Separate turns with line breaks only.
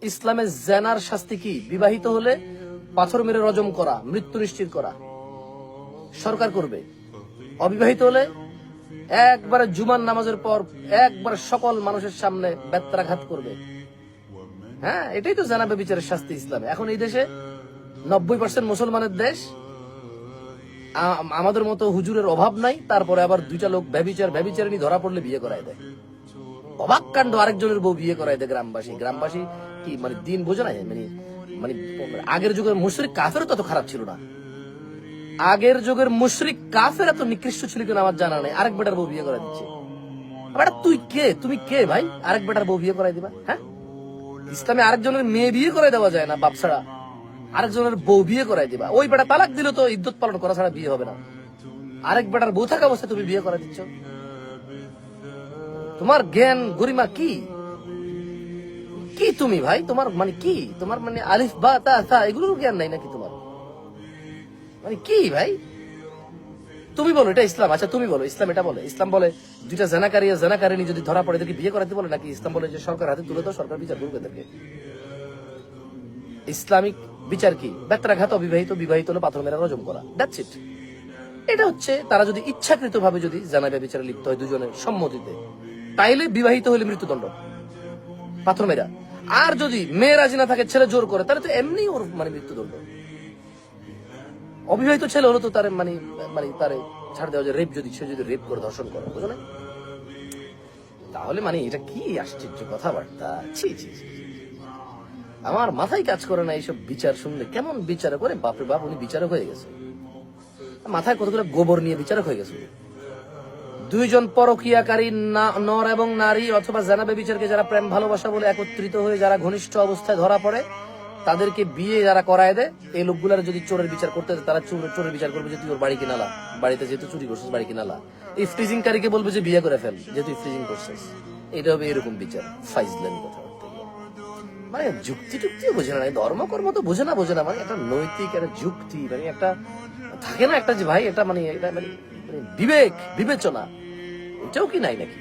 ইসলামের জেনার শাস্তি কি? বিবাহিত হলে পাথর মেরে রজম করা, মৃত্যু নিশ্চিত করা সরকার করবে। অবিবাহিত হলে একবারে জুমার নামাজের পর একবার সকল মানুষের সামনে বেত্রাঘাত করবে। হ্যাঁ, এটাই তো জেনা ব্যভিচারের শাস্তি ইসলামে। এখন এই দেশে 90% মুসলমানের দেশ, আমাদের মতো হুজুরের অভাব নাই, তারপরে আবার দুইটা লোক ব্যভিচারিণী ধরা পড়লে বিয়ে করায় দেয়। অবাক কাণ্ড, আরেকজনের বউ বিয়ে করায় দেয় গ্রামবাসী কি মানে দিন বোঝে না? মানে আগের যুগের মুশরিক কাফের তত খারাপ ছিল না। আগের যুগের মুশরিক কাফের এত নিকৃষ্ট ছিল কিনা আমার জানা নেই। আরেক বেটার বউ বিয়ে করাই দিচ্ছে। তুই কে? তুমি কে ভাই আরেক বেটার বউ বিয়ে করাই দিবা? হ্যাঁ, ইসলামে আরেকজনের মেয়ে বিয়ে করে দেওয়া যায় না, বাপ ছাড়া আরেকজনের বউ বিয়ে করাই দিবা। ওই বেটা তালাক দিল তো ইদ্যত পালন করা ছাড়া বিয়ে হবে না। আরেক বেটার বউ থাকা অবস্থায় তুমি বিয়ে করা দিচ্ছ? তোমার জ্ঞান গরিমা কি? কি তুমি ভাই? তোমার মানে কি? তোমার মানে আলিফ বা তা তা এগুলোর জ্ঞান নাই নাকি তোমার? মানে কি ভাই? তুমি বলো এটা ইসলাম? আচ্ছা তুমি বলো, ইসলাম এটা বলে? ইসলাম বলে দুইটা জানাকারিনী যদি ধরা পড়ে এদেরকে বিয়ে করাতে বলে নাকি? ইসলাম বলে যে সরকার হাতে তুলে দাও, সরকার বিচার করবে এদেরকে। ইসলামিক বিচার কি? বেত্রাঘাত, বিবাহিত হলে পাথর মেরা রজম করা, দ্যাটস ইট। এটা হচ্ছে তারা যদি ইচ্ছাকৃত ভাবে যদি জানা ব্যভিচারে লিপ্ত হয় দুজনের সম্মতিতে, তাইলে বিবাহিত হলে মৃত্যুদণ্ড, পাথর মেরা। আর যদি মেয়ে রাজি না থাকে, ছেলে জোর করে, তাহলে তো এমনি ওর মানে মৃত্যুদণ্ড। অবিবাহিত ছেলে হলো তো তার মানে তারে ছাড় দেওয়া যায়। রেপ যদি সে যদি রেপ করে ধর্ষণ করে, বুঝো না? তাহলে মানে এটা কি আশ্চর্য কথাবার্তা! ছি ছি ছি, আমার মাথায় কাজ করে না এইসব বিচার শুনলে। কেমন বিচার করে? বাপরে বাপ, উনি বিচারক হয়ে গেছে। মাথায় কতগুলো গোবর নিয়ে বিচারক হয়ে গেছে। দুইজন পরকীয়াকারী নর এবং নারী অথবা জানা ব্যভিচারকে যারা প্রেম ভালোবাসা বলে একত্রিত হয়ে যারা ঘনিষ্ঠ অবস্থায় ধরা পড়ে, তাদেরকে বিয়ে যারা করায় দেয়, এই লোকগুলার যদি চোরের বিচার করতে, তারা চোরের বিচার করবে যে তুই ওর বাড়ি কিনালা, বাড়িতে যেহেতু চুরি করছিস বাড়ি কিনালা। ইফটিজিংকারীকে বলবে যে বিয়ে করে ফেল, যেহেতু ইফটিজিং করছিস। এটা হবে এরকম বিচার। ফাইজলামি কথা মানে যুক্তি টুক্তিও বোঝে না, ধর্মকর্ম তো বোঝে না। মানে একটা নৈতিক একটা যুক্তি, মানে একটা থাকে না একটা যে ভাই এটা মানে বিবেচনা, এটাও কি নাই নাকি?